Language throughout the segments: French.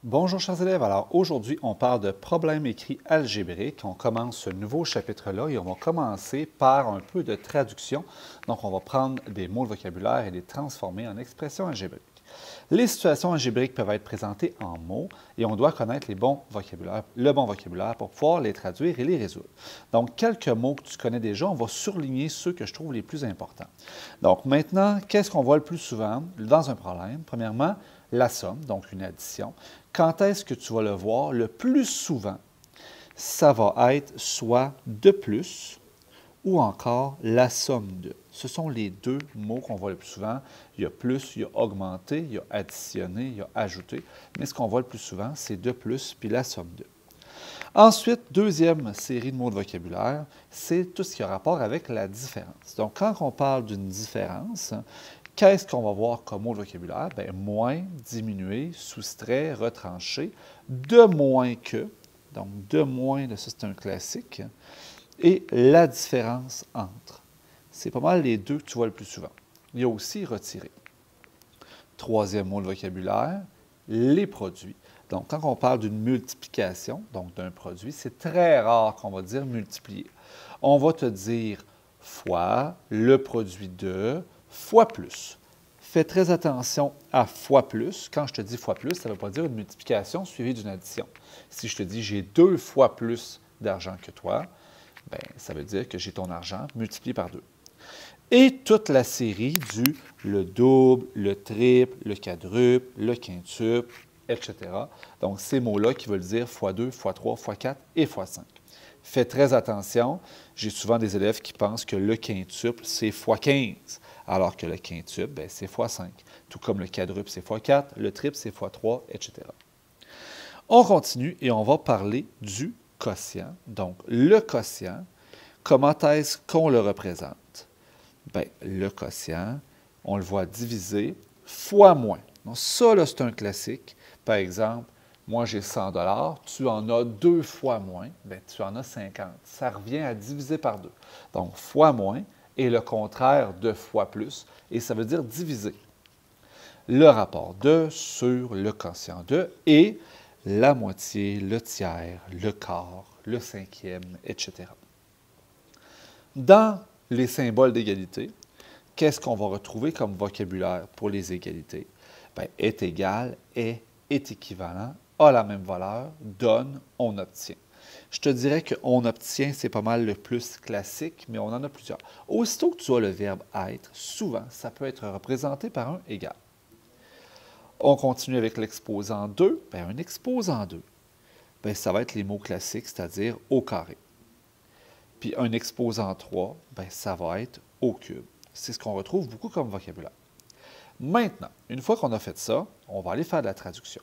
Bonjour chers élèves, alors aujourd'hui on parle de problèmes écrits algébriques. On commence ce nouveau chapitre-là et on va commencer par un peu de traduction. Donc on va prendre des mots de vocabulaire et les transformer en expressions algébriques. Les situations algébriques peuvent être présentées en mots et on doit connaître le bon vocabulaire pour pouvoir les traduire et les résoudre. Donc quelques mots que tu connais déjà, on va surligner ceux que je trouve les plus importants. Donc maintenant, qu'est-ce qu'on voit le plus souvent dans un problème? Premièrement, la somme, donc une addition. Quand est-ce que tu vas le voir le plus souvent? Ça va être soit de plus ou encore la somme de. Ce sont les deux mots qu'on voit le plus souvent. Il y a plus, il y a augmenté, il y a additionné, il y a ajouté. Mais ce qu'on voit le plus souvent, c'est de plus puis la somme de. Ensuite, deuxième série de mots de vocabulaire, c'est tout ce qui a rapport avec la différence. Donc, quand on parle d'une différence, qu'est-ce qu'on va voir comme mot de vocabulaire? Bien, moins, diminuer, soustrait, retrancher, de moins que, donc de moins, ça c'est un classique, et la différence entre. C'est pas mal les deux que tu vois le plus souvent. Il y a aussi retirer. Troisième mot de vocabulaire, les produits. Donc, quand on parle d'une multiplication, donc d'un produit, c'est très rare qu'on va dire multiplier. On va te dire fois le produit de fois plus. Fais très attention à fois plus. Quand je te dis fois plus, ça ne veut pas dire une multiplication suivie d'une addition. Si je te dis j'ai 2 fois plus d'argent que toi, bien, ça veut dire que j'ai ton argent multiplié par 2. Et toute la série du le double, le triple, le quadruple, le quintuple, etc. Donc, ces mots-là qui veulent dire x2, x3, x4 et x5. Fais très attention. J'ai souvent des élèves qui pensent que le quintuple, c'est x15, alors que le quintuple, bien, c'est x5. Tout comme le quadruple, c'est x4, le triple, c'est x3, etc. On continue et on va parler du quotient. Donc, le quotient, comment est-ce qu'on le représente? Bien, le quotient, on le voit diviser fois moins. Donc, ça, là, c'est un classique. Par exemple, moi, j'ai 100 tu en as 2 fois moins, bien, tu en as 50. Ça revient à diviser par 2. Donc, fois moins est le contraire de fois plus, et ça veut dire diviser. Le rapport de sur le quotient de et la moitié, le tiers, le quart, le cinquième, etc. Dans les symboles d'égalité, qu'est-ce qu'on va retrouver comme vocabulaire pour les égalités? Bien, est égal, est équivalent, a la même valeur, donne, on obtient. Je te dirais qu'on obtient, c'est pas mal le plus classique, mais on en a plusieurs. Aussitôt que tu as le verbe être, souvent, ça peut être représenté par un égal. On continue avec l'exposant 2. Bien, un exposant 2, bien, ça va être les mots classiques, c'est-à-dire au carré. Puis un exposant 3, bien, ça va être au cube. C'est ce qu'on retrouve beaucoup comme vocabulaire. Maintenant, une fois qu'on a fait ça, on va aller faire de la traduction.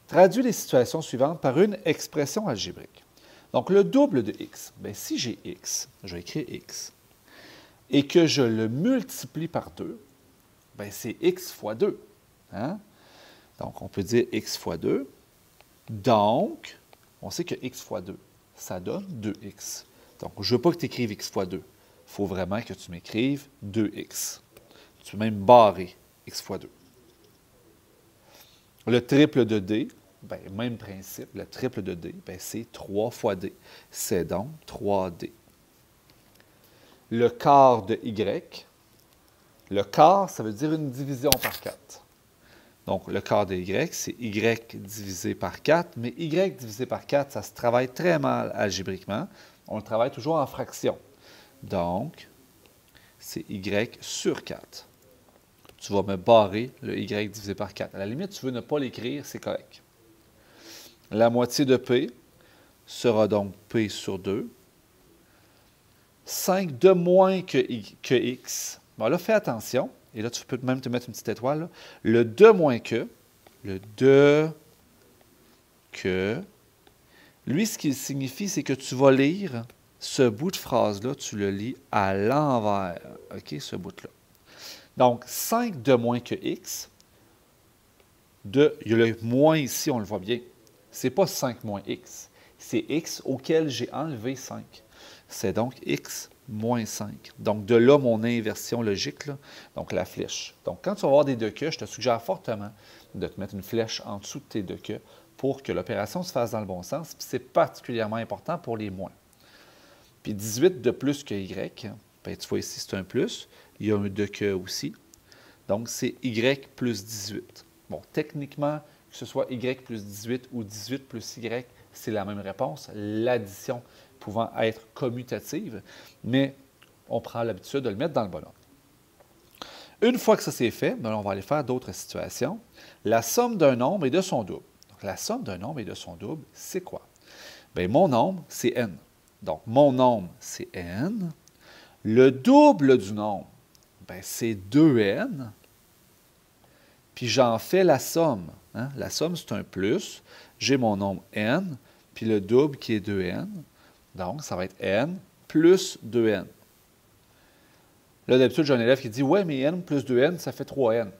Traduis les situations suivantes par une expression algébrique. Donc, le double de x, bien, si j'ai x, je vais écrire x, et que je le multiplie par 2, bien, c'est x fois 2. Hein? Donc, on peut dire x fois 2. Donc, on sait que x fois 2, ça donne 2x. Donc, je ne veux pas que tu écrives x fois 2. Il faut vraiment que tu m'écrives 2x. Tu peux même barrer x fois 2. Le triple de d, bien, même principe, le triple de d, bien, c'est 3 fois d. C'est donc 3d. Le quart de y, le quart, ça veut dire une division par 4. Donc, le quart de y, c'est y divisé par 4, mais y divisé par 4, ça se travaille très mal algébriquement. On le travaille toujours en fraction. Donc, c'est y sur 4. Tu vas me barrer le y divisé par 4. À la limite, tu veux ne pas l'écrire, c'est correct. La moitié de p sera donc p sur 2. 5 de moins que x. Bon, là, fais attention. Et là, tu peux même te mettre une petite étoile. Là. Le de moins que, le de que, lui, ce qu'il signifie, c'est que tu vas lire ce bout de phrase-là, tu le lis à l'envers. OK, ce bout-là. Donc, 5 de moins que x, il y a le moins ici, on le voit bien. Ce n'est pas 5 moins x, c'est x auquel j'ai enlevé 5. C'est donc x moins 5. Donc, de là, mon inversion logique, là, donc la flèche. Donc, quand tu vas avoir des deux queues, je te suggère fortement de te mettre une flèche en dessous de tes deux queues pour que l'opération se fasse dans le bon sens. Puis, c'est particulièrement important pour les moins. Puis, 18 de plus que Y, bien, tu vois ici, c'est un plus. Il y a un deux queues aussi. Donc, c'est Y plus 18. Bon, techniquement, que ce soit Y plus 18 ou 18 plus Y, c'est la même réponse. L'addition pouvant être commutative, mais on prend l'habitude de le mettre dans le bon ordre. Une fois que ça c'est fait, bien, on va aller faire d'autres situations. La somme d'un nombre et de son double. Donc, la somme d'un nombre et de son double, c'est quoi? Bien, mon nombre, c'est n. Donc, mon nombre, c'est n. Le double du nombre, bien, c'est 2n. Puis j'en fais la somme. Hein? La somme, c'est un plus. J'ai mon nombre n, puis le double qui est 2n. Donc, ça va être n plus 2n. Là, d'habitude, j'ai un élève qui dit « Ouais, mais n plus 2n, ça fait 3n. »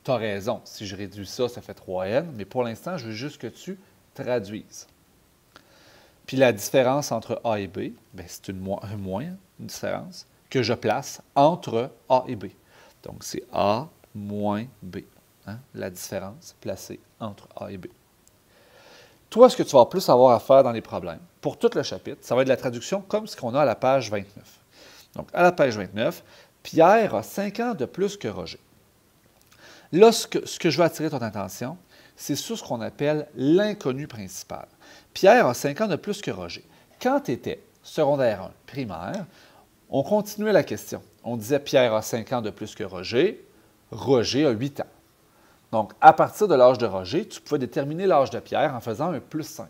Tu as raison. Si je réduis ça, ça fait 3n. Mais pour l'instant, je veux juste que tu traduises. Puis la différence entre A et B, c'est un moins, une différence, que je place entre A et B. Donc, c'est A moins B. Hein? La différence placée entre A et B. Toi, ce que tu vas plus avoir à faire dans les problèmes, pour tout le chapitre, ça va être de la traduction comme ce qu'on a à la page 29. Donc, à la page 29, Pierre a 5 ans de plus que Roger. Là, ce que je veux attirer ton attention, c'est sur ce qu'on appelle l'inconnu principal. Pierre a 5 ans de plus que Roger. Quand tu étais secondaire 1, primaire, on continuait la question. On disait Pierre a 5 ans de plus que Roger, Roger a 8 ans. Donc, à partir de l'âge de Roger, tu pouvais déterminer l'âge de Pierre en faisant un plus 5.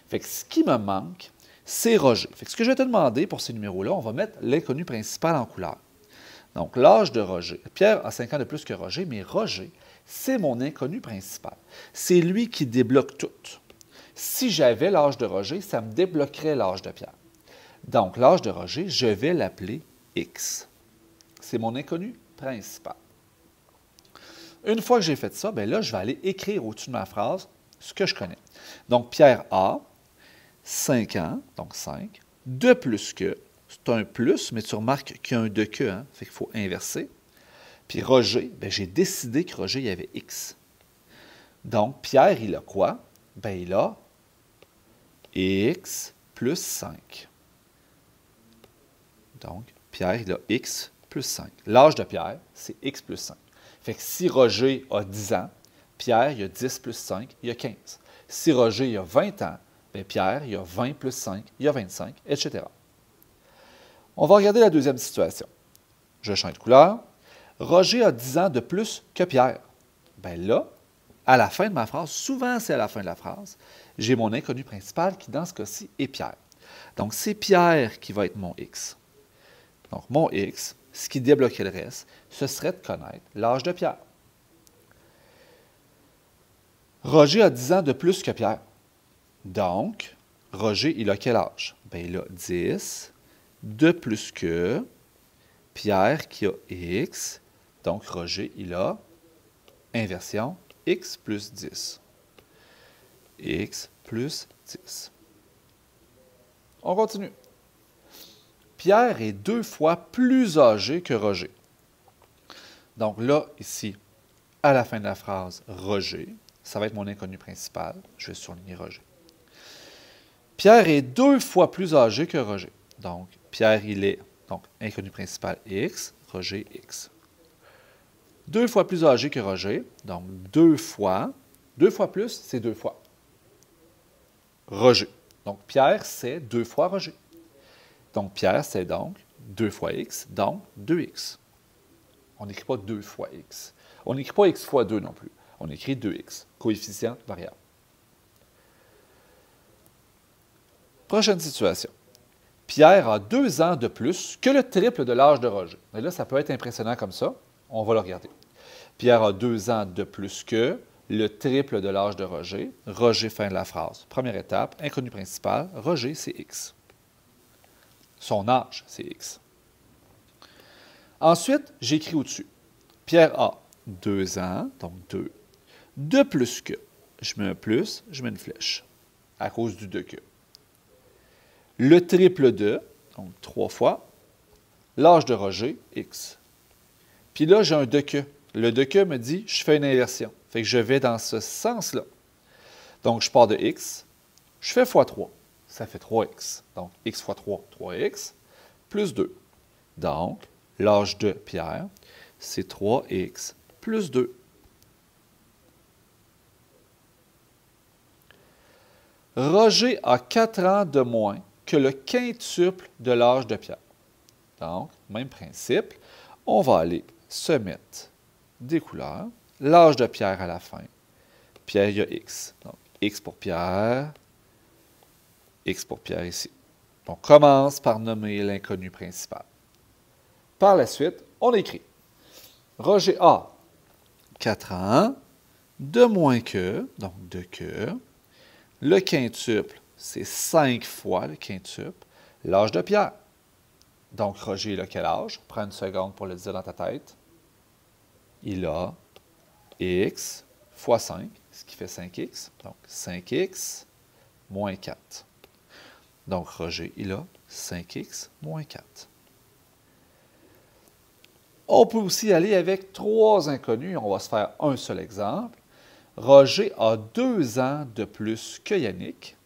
Fait que ce qui me manque, c'est Roger. Fait que ce que je vais te demander pour ces numéros-là, on va mettre l'inconnu principal en couleur. Donc, l'âge de Roger. Pierre a 5 ans de plus que Roger, mais Roger, c'est mon inconnu principal. C'est lui qui débloque tout. Si j'avais l'âge de Roger, ça me débloquerait l'âge de Pierre. Donc, l'âge de Roger, je vais l'appeler X. C'est mon inconnu principal. Une fois que j'ai fait ça, bien là, je vais aller écrire au-dessus de ma phrase ce que je connais. Donc, Pierre a 5 ans, donc 5, de plus que, c'est un plus, mais tu remarques qu'il y a un de que, hein, fait qu'il faut inverser. Puis Roger, bien, j'ai décidé que Roger, il y avait X. Donc, Pierre, il a quoi? Bien, il a X plus 5. Donc, Pierre, il a X plus 5. L'âge de Pierre, c'est X plus 5. Fait que si Roger a 10 ans, Pierre, il a 10 plus 5, il a 15. Si Roger il a 20 ans, bien Pierre, il a 20 plus 5, il a 25, etc. On va regarder la deuxième situation. Je change de couleur. Roger a 10 ans de plus que Pierre. Bien là, à la fin de ma phrase, souvent c'est à la fin de la phrase, j'ai mon inconnu principal qui, dans ce cas-ci, est Pierre. Donc, c'est Pierre qui va être mon X. Donc, mon X, ce qui débloquait le reste, ce serait de connaître l'âge de Pierre. Roger a 10 ans de plus que Pierre. Donc, Roger, il a quel âge? Bien, il a 10 de plus que Pierre qui a X. Donc, Roger, il a inversion X plus 10. X plus 10. On continue. Pierre est 2 fois plus âgé que Roger. Donc là, ici, à la fin de la phrase, Roger, ça va être mon inconnu principal. Je vais souligner Roger. Pierre est 2 fois plus âgé que Roger. Donc, Pierre, il est, donc, inconnu principal X, Roger X. 2 fois plus âgé que Roger, donc 2 fois plus, c'est 2 fois Roger. Donc, Pierre, c'est 2 fois Roger. Donc, Pierre, c'est donc 2 fois X, donc 2X. On n'écrit pas 2 fois X. On n'écrit pas X fois 2 non plus. On écrit 2X, coefficient variable. Prochaine situation. Pierre a 2 ans de plus que le triple de l'âge de Roger. Et là, ça peut être impressionnant comme ça. On va le regarder. Pierre a 2 ans de plus que le triple de l'âge de Roger. Roger, fin de la phrase. Première étape, inconnu principal. Roger, c'est X. Son âge, c'est X. Ensuite, j'écris au-dessus. Pierre a 2 ans, donc 2, de plus que. Je mets un plus, je mets une flèche, à cause du de que. Le triple de, donc 3 fois, L'âge de Roger, x. Puis là, j'ai un de que. Le de que me dit, je fais une inversion. Fait que je vais dans ce sens-là. Donc, je pars de x, je fais fois 3. Ça fait 3x. Donc, x fois 3, 3x, plus 2. Donc, l'âge de Pierre, c'est 3x plus 2. Roger a 4 ans de moins que le quintuple de l'âge de Pierre. Donc, même principe, on va aller se mettre des couleurs. L'âge de Pierre à la fin. Pierre, il y a x. Donc, x pour Pierre ici. On commence par nommer l'inconnu principal. Par la suite, on écrit. Roger a 4 ans de moins que, donc de que, le quintuple, c'est 5 fois le quintuple, l'âge de Pierre. Donc, Roger, il a quel âge? Prends une seconde pour le dire dans ta tête. Il a x fois 5, ce qui fait 5x. Donc, 5x moins 4. Donc, Roger, il a 5x moins 4. On peut aussi aller avec 3 inconnus. On va se faire un seul exemple. Roger a 2 ans de plus que Yannick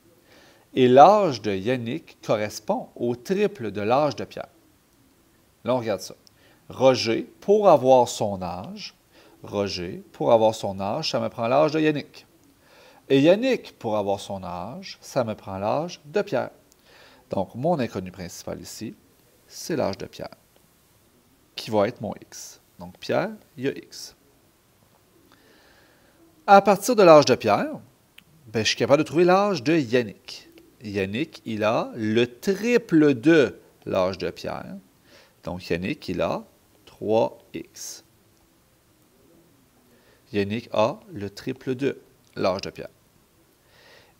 et l'âge de Yannick correspond au triple de l'âge de Pierre. Là, on regarde ça. Roger, pour avoir son âge, ça me prend l'âge de Yannick. Et Yannick, pour avoir son âge, ça me prend l'âge de Pierre. Donc, mon inconnu principal ici, c'est l'âge de Pierre, qui va être mon x. Donc, Pierre, il y a x. À partir de l'âge de Pierre, je suis capable de trouver l'âge de Yannick. Yannick, il a le triple de l'âge de Pierre. Donc, Yannick, il a 3x. Yannick a le triple de l'âge de Pierre.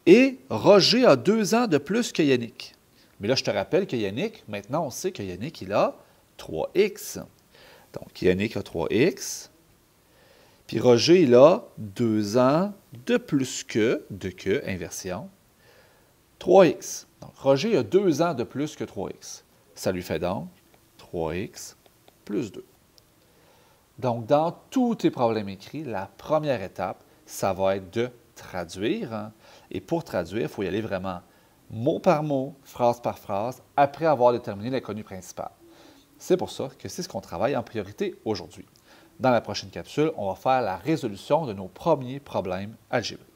Et Roger a 2 ans de plus que Yannick. Mais là, je te rappelle que Yannick, maintenant, on sait que Yannick, il a 3x. Donc, Yannick a 3x. Puis Roger, il a 2 ans de plus que, inversion, 3x. Donc, Roger a 2 ans de plus que 3x. Ça lui fait donc 3x plus 2. Donc, dans tous tes problèmes écrits, la première étape, ça va être de traduire. Et pour traduire, il faut y aller vraiment mot par mot, phrase par phrase, après avoir déterminé l'inconnu principal. C'est pour ça que c'est ce qu'on travaille en priorité aujourd'hui. Dans la prochaine capsule, on va faire la résolution de nos premiers problèmes algébriques.